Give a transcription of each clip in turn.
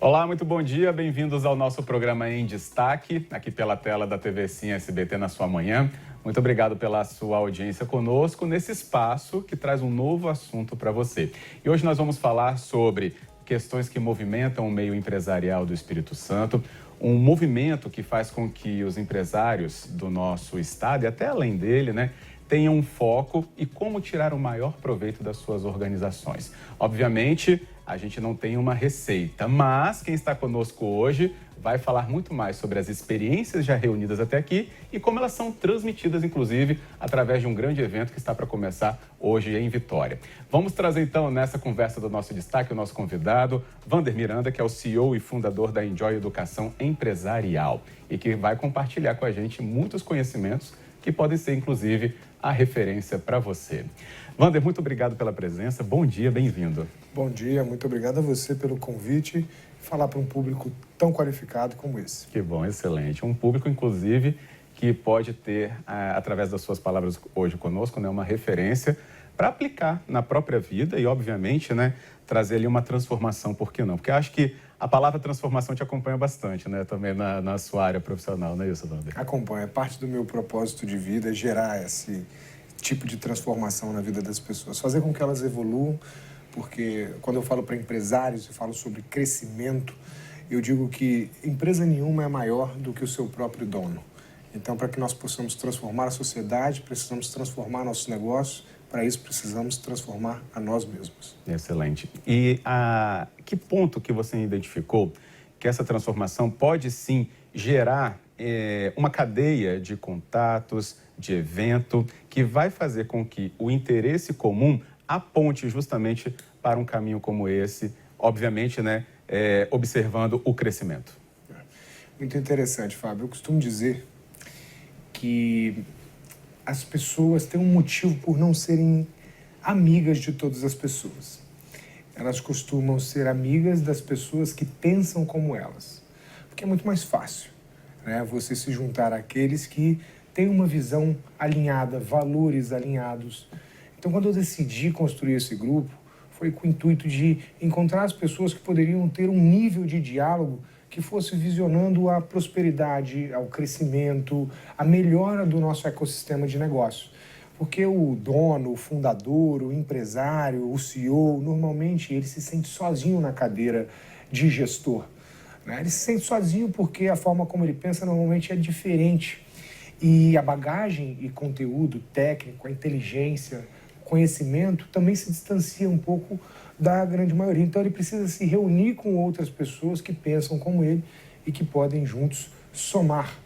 Olá, muito bom dia, bem-vindos ao nosso programa Em Destaque, aqui pela tela da TV Sim SBT na sua manhã. Muito obrigado pela sua audiência conosco nesse espaço que traz um novo assunto para você. E hoje nós vamos falar sobre questões que movimentam o meio empresarial do Espírito Santo, um movimento que faz com que os empresários do nosso estado e até além dele, tenham um foco e como tirar o maior proveito das suas organizações. Obviamente, a gente não tem uma receita, mas quem está conosco hoje vai falar muito mais sobre as experiências já reunidas até aqui e como elas são transmitidas, inclusive, através de um grande evento que está para começar hoje em Vitória. Vamos trazer, então, nessa conversa do nosso destaque, o nosso convidado, Wander Miranda, que é o CEO e fundador da Enjoy Educação Empresarial e que vai compartilhar com a gente muitos conhecimentos que podem ser, inclusive, a referência para você. Wander, muito obrigado pela presença. Bom dia, bem-vindo. Bom dia, muito obrigado a você pelo convite. Falar para um público tão qualificado como esse. Que bom, excelente. Um público, inclusive, que pode ter, através das suas palavras hoje conosco, uma referência para aplicar na própria vida e, obviamente, trazer ali uma transformação, por que não? Porque eu acho que a palavra transformação te acompanha bastante, também na sua área profissional, não é isso, Wander? Acompanha. Parte do meu propósito de vida é gerar esse tipo de transformação na vida das pessoas, fazer com que elas evoluam, porque quando eu falo para empresários, eu falo sobre crescimento, eu digo que empresa nenhuma é maior do que o seu próprio dono. Então, para que nós possamos transformar a sociedade, precisamos transformar nossos negócios, para isso precisamos transformar a nós mesmos. Excelente. E a que ponto que você identificou que essa transformação pode sim gerar uma cadeia de contatos, de evento, que vai fazer com que o interesse comum aponte justamente para um caminho como esse, obviamente, observando o crescimento? Muito interessante, Fábio. Eu costumo dizer que as pessoas têm um motivo por não serem amigas de todas as pessoas. Elas costumam ser amigas das pessoas que pensam como elas, porque é muito mais fácil, você se juntar àqueles que têm uma visão alinhada, valores alinhados. Então, quando eu decidi construir esse grupo, foi com o intuito de encontrar as pessoas que poderiam ter um nível de diálogo que fosse visionando a prosperidade, o crescimento, a melhora do nosso ecossistema de negócio. Porque o dono, o fundador, o empresário, o CEO, normalmente ele se sente sozinho na cadeira de gestor. Ele se sente sozinho porque a forma como ele pensa normalmente é diferente. E a bagagem e conteúdo técnico, a inteligência, conhecimento também se distancia um pouco da grande maioria. Então ele precisa se reunir com outras pessoas que pensam como ele e que podem juntos somar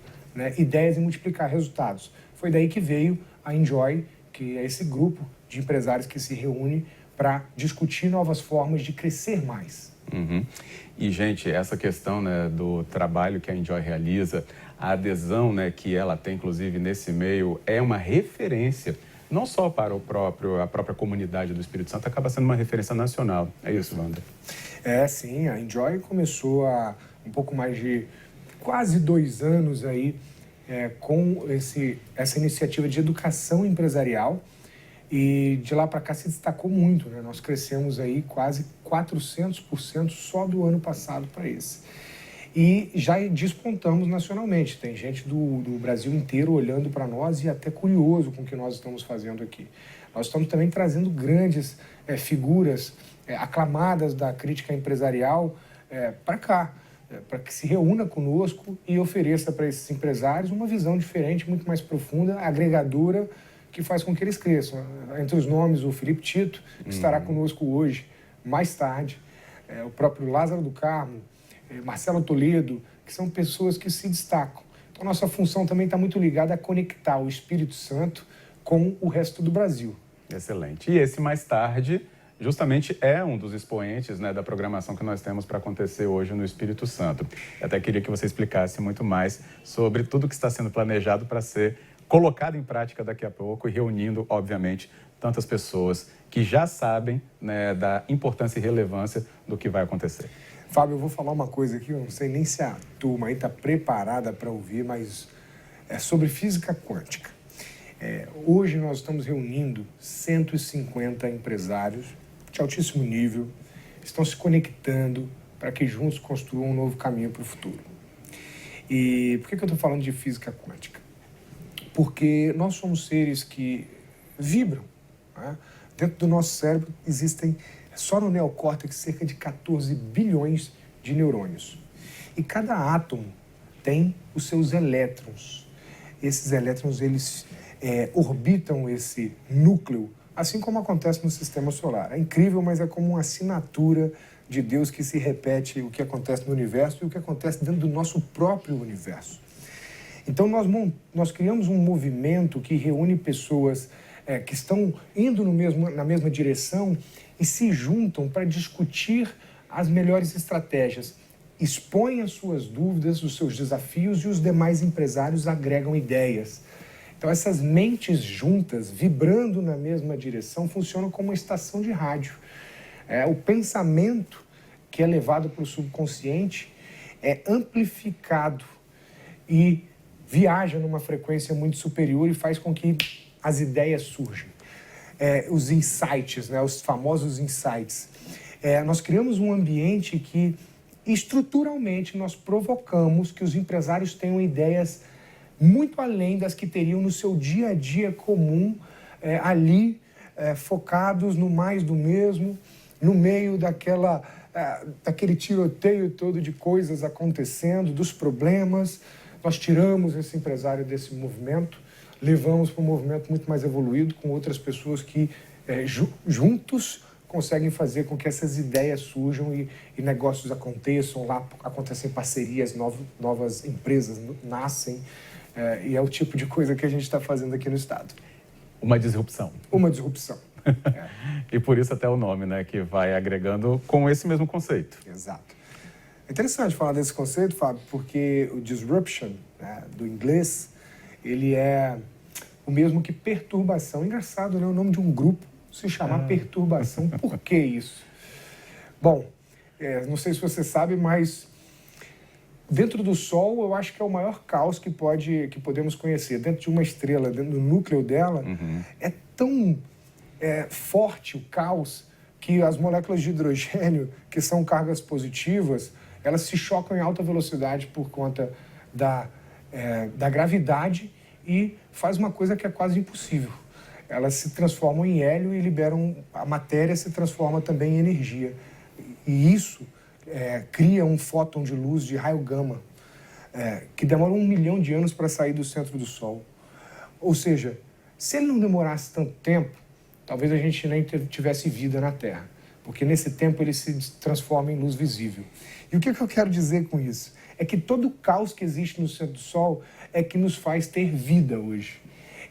ideias e multiplicar resultados. Foi daí que veio a Enjoy, que é esse grupo de empresários que se reúne para discutir novas formas de crescer mais. Uhum. E, gente, essa questão do trabalho que a Enjoy realiza, a adesão que ela tem, inclusive, nesse meio, é uma referência não só para a própria comunidade do Espírito Santo, acaba sendo uma referência nacional. É isso, Wander? É, sim. A Enjoy começou há um pouco mais de quase 2 anos aí, com essa iniciativa de educação empresarial e de lá para cá se destacou muito. Nós crescemos aí quase 400% só do ano passado para esse. E já despontamos nacionalmente. Tem gente do Brasil inteiro olhando para nós e até curioso com o que nós estamos fazendo aqui. Nós estamos também trazendo grandes figuras aclamadas da crítica empresarial para cá, para que se reúna conosco e ofereça para esses empresários uma visão diferente, muito mais profunda, agregadora, que faz com que eles cresçam. Entre os nomes, o Felipe Tito, que estará conosco hoje, mais tarde, o próprio Lázaro do Carmo, Marcelo Toledo, que são pessoas que se destacam. Então, nossa função também está muito ligada a conectar o Espírito Santo com o resto do Brasil. Excelente. E esse mais tarde, justamente, é um dos expoentes da programação que nós temos para acontecer hoje no Espírito Santo. Eu até queria que você explicasse muito mais sobre tudo que está sendo planejado para ser colocado em prática daqui a pouco e reunindo, obviamente, tantas pessoas que já sabem da importância e relevância do que vai acontecer. Fábio, eu vou falar uma coisa aqui, eu não sei nem se a turma aí está preparada para ouvir, mas é sobre física quântica. Hoje nós estamos reunindo 150 empresários de altíssimo nível, estão se conectando para que juntos construam um novo caminho para o futuro. E por que eu estou falando de física quântica? Porque nós somos seres que vibram, né? Dentro do nosso cérebro existem, só no neocórtex, cerca de 14 bilhões de neurônios. E cada átomo tem os seus elétrons. Esses elétrons, eles orbitam esse núcleo, assim como acontece no sistema solar. É incrível, mas é como uma assinatura de Deus que se repete o que acontece no universo e o que acontece dentro do nosso próprio universo. Então, nós criamos um movimento que reúne pessoas que estão indo na mesma direção e se juntam para discutir as melhores estratégias. Expõem as suas dúvidas, os seus desafios e os demais empresários agregam ideias. Então, essas mentes juntas, vibrando na mesma direção, funcionam como uma estação de rádio. O pensamento que é levado para o subconsciente é amplificado e viaja numa frequência muito superior e faz com que as ideias surjam. Os insights, né, os famosos insights. Nós criamos um ambiente que, estruturalmente, nós provocamos que os empresários tenham ideias muito além das que teriam no seu dia a dia comum, ali, focados no mais do mesmo, no meio daquele tiroteio todo de coisas acontecendo, dos problemas. Nós tiramos esse empresário desse movimento, levamos para um movimento muito mais evoluído, com outras pessoas que juntos conseguem fazer com que essas ideias surjam e negócios aconteçam, lá acontecem parcerias, novas empresas nascem, e é o tipo de coisa que a gente está fazendo aqui no Estado. Uma disrupção. Uma disrupção. E por isso até o nome, né, que vai agregando com esse mesmo conceito. Exato. É interessante falar desse conceito, Fábio, porque o disruption, né, do inglês, ele é o mesmo que perturbação. Engraçado, né? O nome de um grupo se chamar perturbação. Por que isso? Bom, não sei se você sabe, mas dentro do Sol, eu acho que é o maior caos que podemos conhecer. Dentro de uma estrela, dentro do núcleo dela, é tão forte o caos que as moléculas de hidrogênio, que são cargas positivas, elas se chocam em alta velocidade por conta da gravidade e faz uma coisa que é quase impossível. Elas se transformam em hélio e liberam... A matéria se transforma também em energia. E isso cria um fóton de luz de raio gama, que demora 1 milhão de anos para sair do centro do Sol. Ou seja, se ele não demorasse tanto tempo, talvez a gente nem tivesse vida na Terra, porque nesse tempo ele se transforma em luz visível. E o que eu quero dizer com isso? É que todo o caos que existe no centro do Sol é que nos faz ter vida hoje.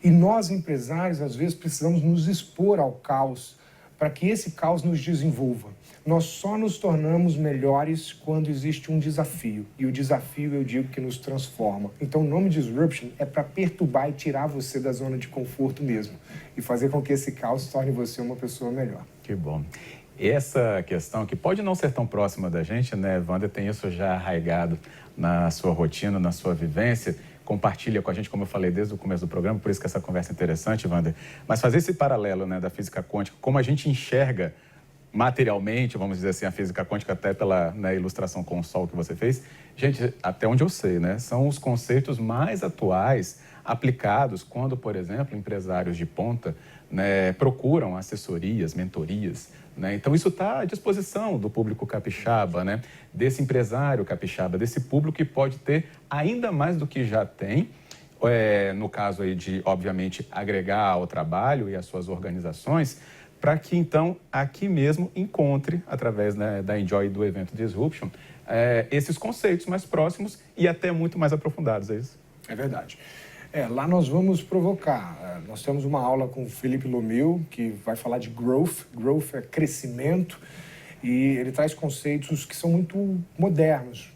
E nós, empresários, às vezes precisamos nos expor ao caos para que esse caos nos desenvolva. Nós só nos tornamos melhores quando existe um desafio. E o desafio, eu digo, que nos transforma. Então, o nome Disruption é para perturbar e tirar você da zona de conforto mesmo. E fazer com que esse caos torne você uma pessoa melhor. Que bom. Essa questão, que pode não ser tão próxima da gente, né, Wander, tem isso já arraigado na sua rotina, na sua vivência, compartilha com a gente, como eu falei desde o começo do programa, por isso que essa conversa é interessante, Wander. Mas fazer esse paralelo, né, da física quântica, como a gente enxerga materialmente, vamos dizer assim, a física quântica, até pela, né, ilustração com o Sol que você fez, gente, até onde eu sei, né, são os conceitos mais atuais aplicados quando, por exemplo, empresários de ponta, né, procuram assessorias, mentorias, né? Então, isso está à disposição do público capixaba, né? Desse empresário capixaba, desse público que pode ter ainda mais do que já tem, no caso aí de, obviamente, agregar ao trabalho e às suas organizações, para que, então, aqui mesmo encontre, através, né, da Enjoy do evento Disruption, esses conceitos mais próximos e até muito mais aprofundados, é isso? É verdade. Lá nós vamos provocar. Nós temos uma aula com o Felipe Lomeu, que vai falar de growth. Growth é crescimento, e ele traz conceitos que são muito modernos,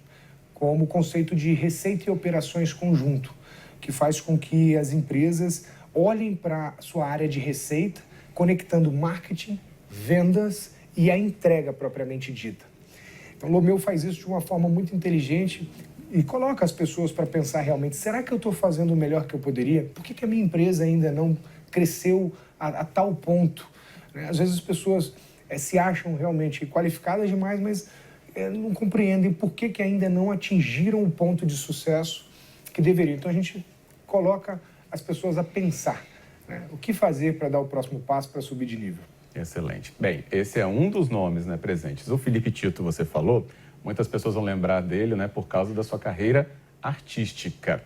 como o conceito de receita e operações conjunto, que faz com que as empresas olhem para a sua área de receita, conectando marketing, vendas e a entrega propriamente dita. Então, Lomeu faz isso de uma forma muito inteligente e coloca as pessoas para pensar realmente, será que eu estou fazendo o melhor que eu poderia? Por que a minha empresa ainda não cresceu a tal ponto? Às vezes as pessoas se acham realmente qualificadas demais, mas não compreendem por que ainda não atingiram o ponto de sucesso que deveriam. Então a gente coloca as pessoas a pensar, né? O que fazer para dar o próximo passo para subir de nível. Excelente. Bem, esse é um dos nomes, né, presentes. O Felipe Tito, você falou, muitas pessoas vão lembrar dele, né, por causa da sua carreira artística.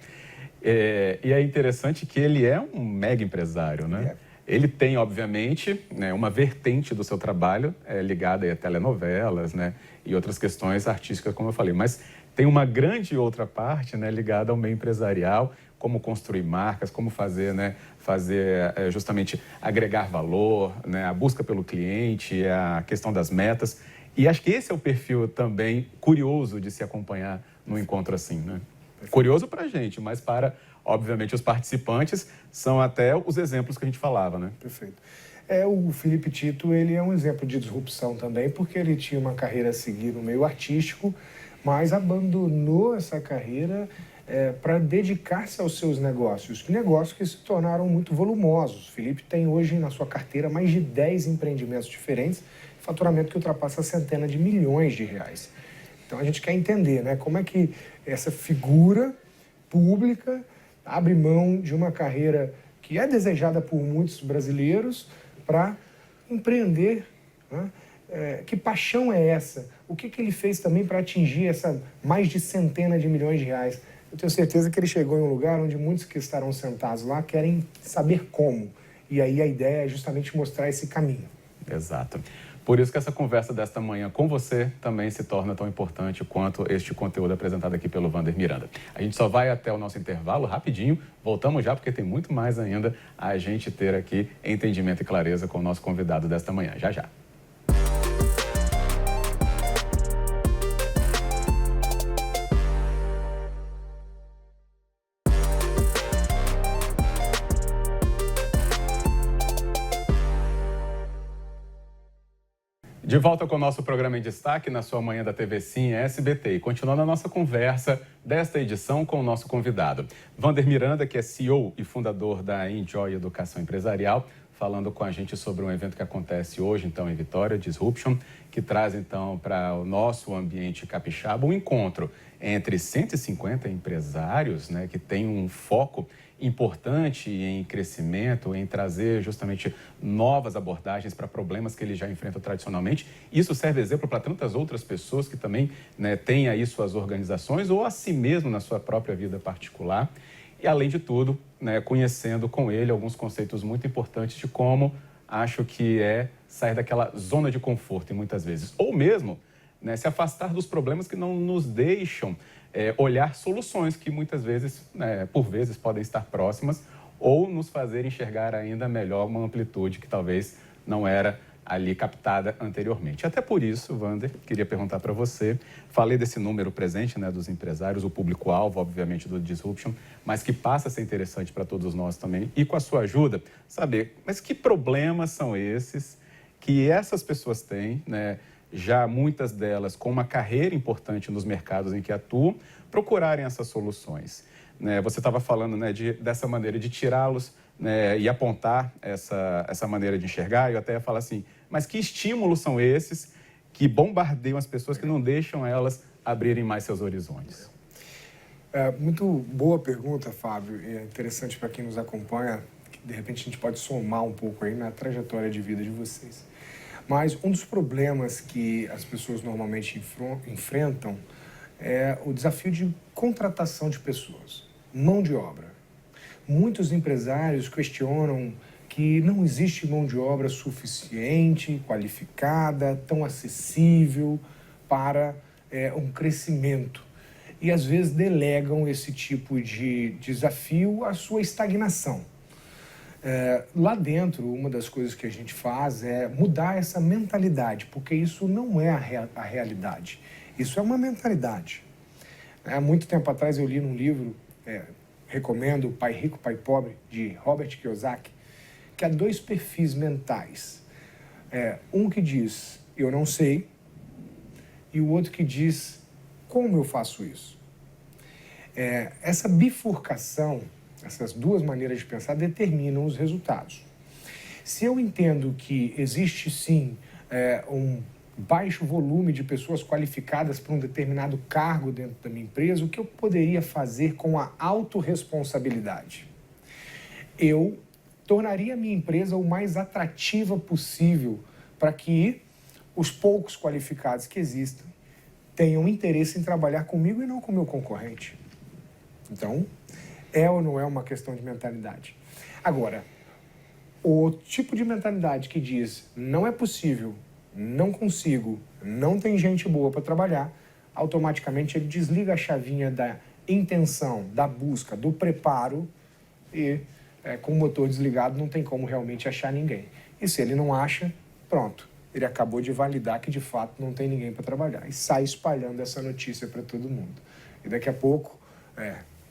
E é interessante que ele é um mega empresário, né? Ele tem, obviamente, né, uma vertente do seu trabalho ligada a telenovelas, né, e outras questões artísticas, como eu falei. Mas tem uma grande outra parte, né, ligada ao meio empresarial, como construir marcas, como fazer, né, justamente agregar valor, né, a busca pelo cliente, a questão das metas. E acho que esse é o perfil também curioso de se acompanhar num encontro assim, né? Curioso para a gente, mas para, obviamente, os participantes são até os exemplos que a gente falava, né? Perfeito. O Felipe Tito, ele é um exemplo de disrupção também, porque ele tinha uma carreira a seguir no meio artístico, mas abandonou essa carreira para dedicar-se aos seus negócios que se tornaram muito volumosos. O Felipe tem hoje na sua carteira mais de 10 empreendimentos diferentes, faturamento que ultrapassa centenas de milhões de reais. Então a gente quer entender, né, como é que essa figura pública abre mão de uma carreira que é desejada por muitos brasileiros para empreender, né? Que paixão é essa? O que ele fez também para atingir essa mais de centenas de milhões de reais? Eu tenho certeza que ele chegou em um lugar onde muitos que estarão sentados lá querem saber como. E aí a ideia é justamente mostrar esse caminho. Exato. Por isso que essa conversa desta manhã com você também se torna tão importante quanto este conteúdo apresentado aqui pelo Wander Miranda. A gente só vai até o nosso intervalo rapidinho, voltamos já porque tem muito mais ainda a gente ter aqui entendimento e clareza com o nosso convidado desta manhã. Já, já. De volta com o nosso programa em destaque na sua manhã da TV Sim SBT. E continuando a nossa conversa desta edição com o nosso convidado, Wander Miranda, que é CEO e fundador da Enjoy Educação Empresarial, falando com a gente sobre um evento que acontece hoje, então, em Vitória, Disruption, que traz, então, para o nosso ambiente capixaba um encontro entre 150 empresários, né, que tem um foco importante em crescimento, em trazer justamente novas abordagens para problemas que ele já enfrenta tradicionalmente. Isso serve exemplo para tantas outras pessoas que também, né, têm aí suas organizações ou a si mesmo na sua própria vida particular. E, além de tudo, né, conhecendo com ele alguns conceitos muito importantes de como acho que é sair daquela zona de conforto, muitas vezes, ou mesmo, né, se afastar dos problemas que não nos deixam olhar soluções que muitas vezes, né, por vezes, podem estar próximas ou nos fazer enxergar ainda melhor uma amplitude que talvez não era ali captada anteriormente. Até por isso, Wander, queria perguntar para você, falei desse número presente, né, dos empresários, o público-alvo, obviamente, do Disruption, mas que passa a ser interessante para todos nós também, e com a sua ajuda, saber, mas que problemas são esses que essas pessoas têm, né, já muitas delas com uma carreira importante nos mercados em que atuam, procurarem essas soluções. Né, você estava falando, né, dessa maneira de tirá-los, né, e apontar essa maneira de enxergar. Eu até ia falar assim, mas que estímulos são esses que bombardeiam as pessoas, que não deixam elas abrirem mais seus horizontes? Muito boa pergunta, Fábio. É interessante para quem nos acompanha, que de repente a gente pode somar um pouco aí na trajetória de vida de vocês. Mas um dos problemas que as pessoas normalmente enfrentam é o desafio de contratação de pessoas, mão de obra. Muitos empresários questionam que não existe mão de obra suficiente, qualificada, tão acessível para um crescimento. E às vezes delegam esse tipo de desafio à sua estagnação. Lá dentro, uma das coisas que a gente faz é mudar essa mentalidade, porque isso não é a realidade, isso é uma mentalidade. Há muito tempo atrás eu li num livro, recomendo O Pai Rico, Pai Pobre, de Robert Kiyosaki, que há dois perfis mentais. Um que diz, eu não sei, e o outro que diz, como eu faço isso? Essa bifurcação, essas duas maneiras de pensar determinam os resultados. Se eu entendo que existe sim baixo volume de pessoas qualificadas para um determinado cargo dentro da minha empresa, o que eu poderia fazer com a autorresponsabilidade? Eu tornaria a minha empresa o mais atrativa possível para que os poucos qualificados que existam tenham interesse em trabalhar comigo e não com o meu concorrente. Então, é ou não é uma questão de mentalidade? Agora, o tipo de mentalidade que diz não é possível, não consigo, não tem gente boa para trabalhar, automaticamente ele desliga a chavinha da intenção, da busca, do preparo e com o motor desligado não tem como realmente achar ninguém. E se ele não acha, pronto, ele acabou de validar que de fato não tem ninguém para trabalhar e sai espalhando essa notícia para todo mundo. E daqui a pouco,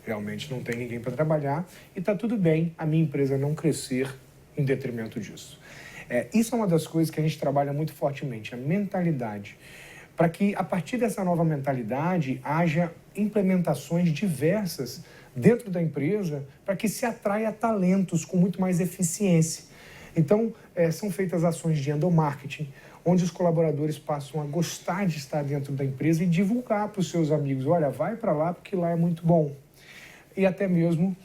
realmente não tem ninguém para trabalhar e está tudo bem a minha empresa não crescer em detrimento disso. Isso é uma das coisas que a gente trabalha muito fortemente, a mentalidade. Para que, a partir dessa nova mentalidade, haja implementações diversas dentro da empresa para que se atraia talentos com muito mais eficiência. Então, são feitas ações de endomarketing, onde os colaboradores passam a gostar de estar dentro da empresa e divulgar para os seus amigos, olha, vai para lá porque lá é muito bom. E até mesmo,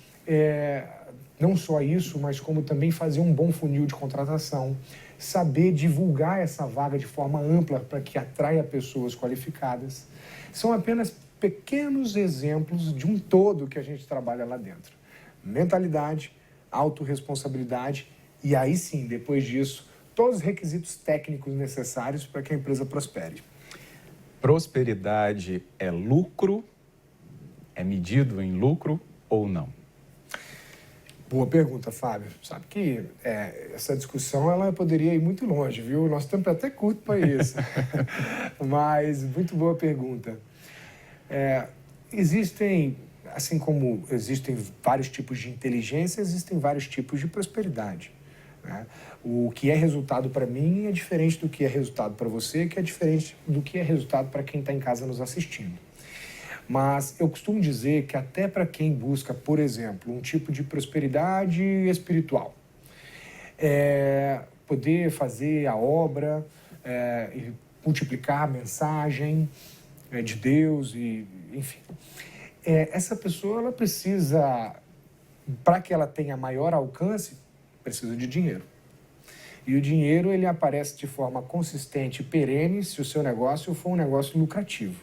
não só isso, mas como também fazer um bom funil de contratação, saber divulgar essa vaga de forma ampla para que atraia pessoas qualificadas. São apenas pequenos exemplos de um todo que a gente trabalha lá dentro. Mentalidade, autorresponsabilidade e aí sim, depois disso, todos os requisitos técnicos necessários para que a empresa prospere. Prosperidade é lucro? É medido em lucro ou não? Boa pergunta, Fábio. Sabe que essa discussão ela poderia ir muito longe, viu? Nós temos até curto para isso. Mas muito boa pergunta. Existem, assim como existem vários tipos de inteligência, existem vários tipos de prosperidade. Né? O que é resultado para mim é diferente do que é resultado para você, que é diferente do que é resultado para quem está em casa nos assistindo. Mas eu costumo dizer que até para quem busca, por exemplo, um tipo de prosperidade espiritual, poder fazer a obra, e multiplicar a mensagem de Deus, e, enfim. Essa pessoa ela precisa, para que ela tenha maior alcance, precisa de dinheiro. E o dinheiro ele aparece de forma consistente e perene se o seu negócio for um negócio lucrativo.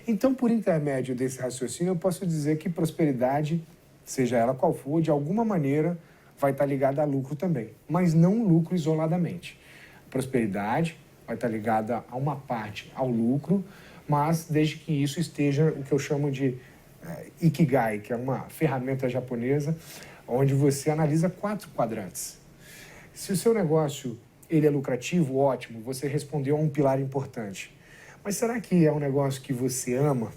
Então, por intermédio desse raciocínio, eu posso dizer que prosperidade, seja ela qual for, de alguma maneira vai estar ligada a lucro também, mas não lucro isoladamente. Prosperidade vai estar ligada a uma parte ao lucro, mas desde que isso esteja o que eu chamo de Ikigai, que é uma ferramenta japonesa, onde você analisa 4 quadrantes. Se o seu negócio ele é lucrativo, ótimo, você respondeu a um pilar importante. Mas será que é um negócio que você ama?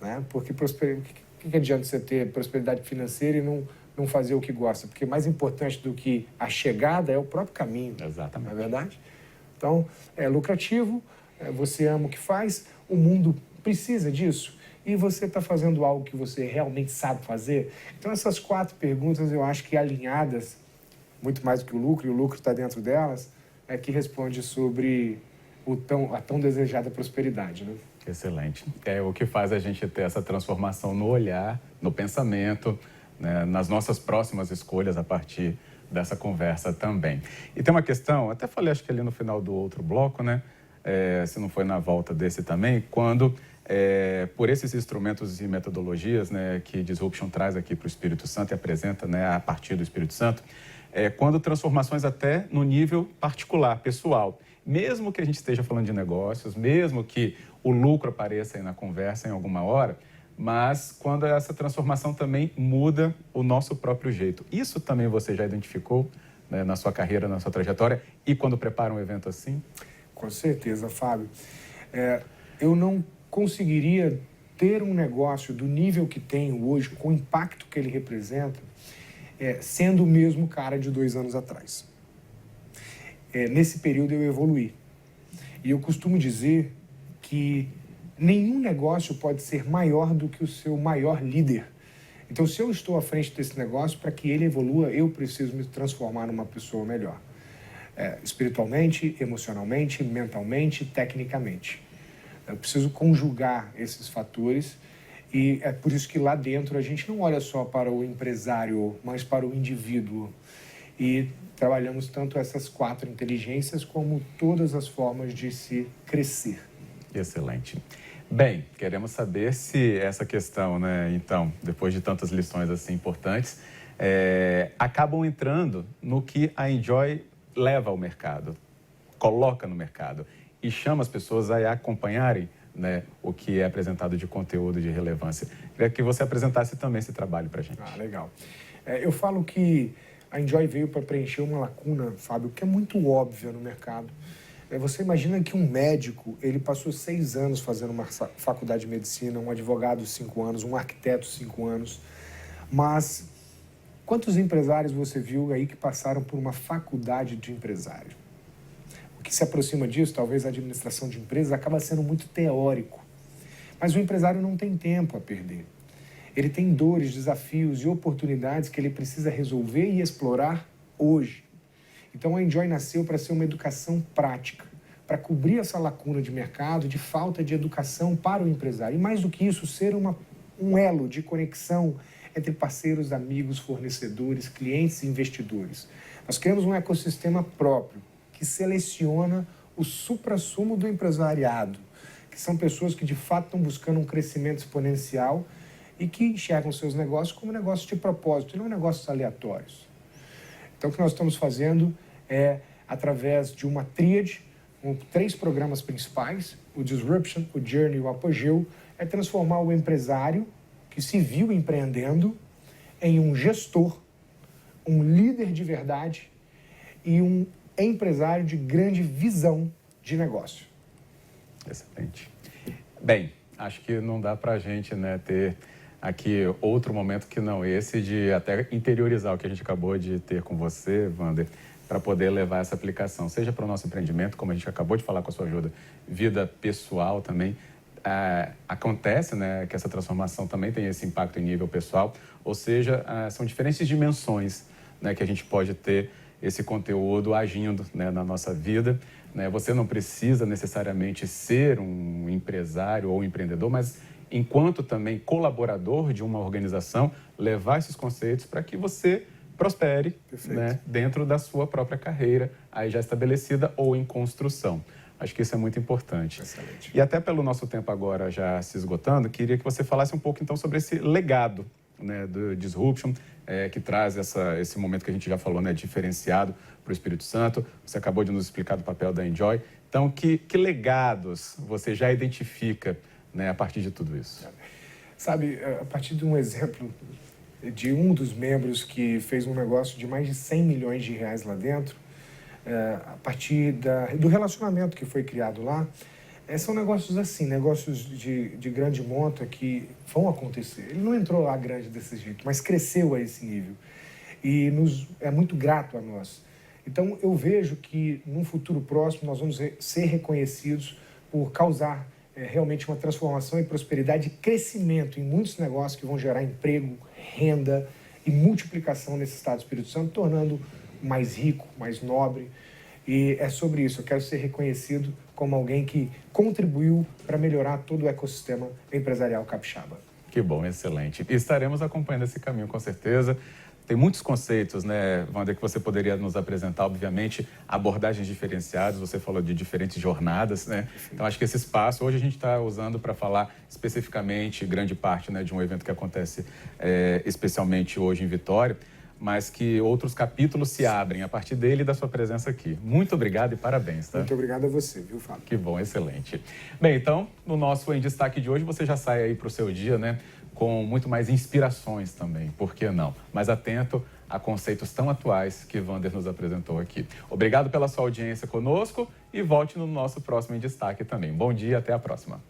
Né? Porque o que adianta você ter prosperidade financeira e não fazer o que gosta? Porque mais importante do que a chegada é o próprio caminho. Exatamente. Não é verdade? Então, é lucrativo, você ama o que faz, o mundo precisa disso e você está fazendo algo que você realmente sabe fazer. Então, essas 4 perguntas eu acho que alinhadas, muito mais do que o lucro, e o lucro está dentro delas, é que responde sobre a tão desejada prosperidade, né? Excelente. É o que faz a gente ter essa transformação no olhar, no pensamento, né, nas nossas próximas escolhas a partir dessa conversa também. E tem uma questão, até falei acho que ali no final do outro bloco, né? Se não foi na volta desse também, quando por esses instrumentos e metodologias, né, que Disruption traz aqui para o Espírito Santo e apresenta, né, a partir do Espírito Santo, quando transformações até no nível particular, pessoal. Mesmo que a gente esteja falando de negócios, mesmo que o lucro apareça aí na conversa em alguma hora, mas quando essa transformação também muda o nosso próprio jeito. Isso também você já identificou, né, na sua carreira, na sua trajetória, e quando prepara um evento assim? Com certeza, Fábio. Eu não conseguiria ter um negócio do nível que tenho hoje, com o impacto que ele representa, sendo o mesmo cara de 2 anos atrás. Nesse período eu evoluí. E eu costumo dizer que nenhum negócio pode ser maior do que o seu maior líder. Então, se eu estou à frente desse negócio, para que ele evolua, eu preciso me transformar numa pessoa melhor. espiritualmente, emocionalmente, mentalmente, tecnicamente. Eu preciso conjugar esses fatores e é por isso que lá dentro a gente não olha só para o empresário, mas para o indivíduo. E trabalhamos tanto essas 4 inteligências como todas as formas de se crescer. Excelente. Bem, queremos saber se essa questão, né, então, depois de tantas lições assim importantes, acabam entrando no que a Enjoy leva ao mercado, coloca no mercado e chama as pessoas a acompanharem, né, o que é apresentado de conteúdo de relevância. Queria que você apresentasse também esse trabalho para a gente. Legal. Eu falo que a Enjoy veio para preencher uma lacuna, Fábio, que é muito óbvia no mercado. Você imagina que um médico, ele passou 6 anos fazendo uma faculdade de medicina, um advogado 5 anos, um arquiteto 5 anos, mas quantos empresários você viu aí que passaram por uma faculdade de empresário? O que se aproxima disso, talvez a administração de empresas, acaba sendo muito teórico. Mas o empresário não tem tempo a perder. Ele tem dores, desafios e oportunidades que ele precisa resolver e explorar hoje. Então a Enjoy nasceu para ser uma educação prática, para cobrir essa lacuna de mercado, de falta de educação para o empresário. E mais do que isso, ser um elo de conexão entre parceiros, amigos, fornecedores, clientes e investidores. Nós criamos um ecossistema próprio que seleciona o suprassumo do empresariado, que são pessoas que de fato estão buscando um crescimento exponencial e que enxergam seus negócios como negócios de propósito, e não negócios aleatórios. Então, o que nós estamos fazendo é, através de uma tríade, com 3 programas principais, o Disruption, o Journey e o Apogeu, é transformar o empresário que se viu empreendendo em um gestor, um líder de verdade e um empresário de grande visão de negócio. Excelente. Bem, acho que não dá para a gente, né, ter aqui outro momento que não esse de até interiorizar o que a gente acabou de ter com você, Wander, para poder levar essa aplicação, seja para o nosso empreendimento, como a gente acabou de falar com a sua ajuda, vida pessoal também. Acontece, né, que essa transformação também tem esse impacto em nível pessoal, ou seja, são diferentes dimensões, né, que a gente pode ter esse conteúdo agindo, né, na nossa vida. Né? Você não precisa necessariamente ser um empresário ou um empreendedor, mas enquanto também colaborador de uma organização, levar esses conceitos para que você prospere, né, dentro da sua própria carreira, aí já estabelecida ou em construção. Acho que isso é muito importante. Excelente. E até pelo nosso tempo agora já se esgotando, queria que você falasse um pouco então sobre esse legado, né, do Disruption, que traz esse momento que a gente já falou, né, diferenciado para o Espírito Santo. Você acabou de nos explicar do papel da Enjoy. Então, que legados você já identifica, né, a partir de tudo isso? Sabe, a partir de um exemplo de um dos membros que fez um negócio de mais de 100 milhões de reais lá dentro, a partir do relacionamento que foi criado lá, são negócios assim, negócios de grande monta que vão acontecer. Ele não entrou lá grande desse jeito, mas cresceu a esse nível. E é muito grato a nós. Então, eu vejo que, num futuro próximo, nós vamos ser reconhecidos por causar realmente uma transformação e prosperidade e crescimento em muitos negócios que vão gerar emprego, renda e multiplicação nesse estado do Espírito Santo, tornando mais rico, mais nobre. E é sobre isso, eu quero ser reconhecido como alguém que contribuiu para melhorar todo o ecossistema empresarial capixaba. Que bom, excelente. E estaremos acompanhando esse caminho, com certeza. Tem muitos conceitos, né, Wander, que você poderia nos apresentar, obviamente, abordagens diferenciadas, você falou de diferentes jornadas, né? Então, acho que esse espaço, hoje a gente está usando para falar especificamente, grande parte, né, de um evento que acontece especialmente hoje em Vitória, mas que outros capítulos se abrem a partir dele e da sua presença aqui. Muito obrigado e parabéns, tá? Muito obrigado a você, viu, Fábio? Que bom, excelente. Bem, então, no nosso Em Destaque de hoje, você já sai aí para o seu dia, né, com muito mais inspirações também, por que não? Mas atento a conceitos tão atuais que Wander nos apresentou aqui. Obrigado pela sua audiência conosco e volte no nosso próximo Em Destaque também. Bom dia, até a próxima.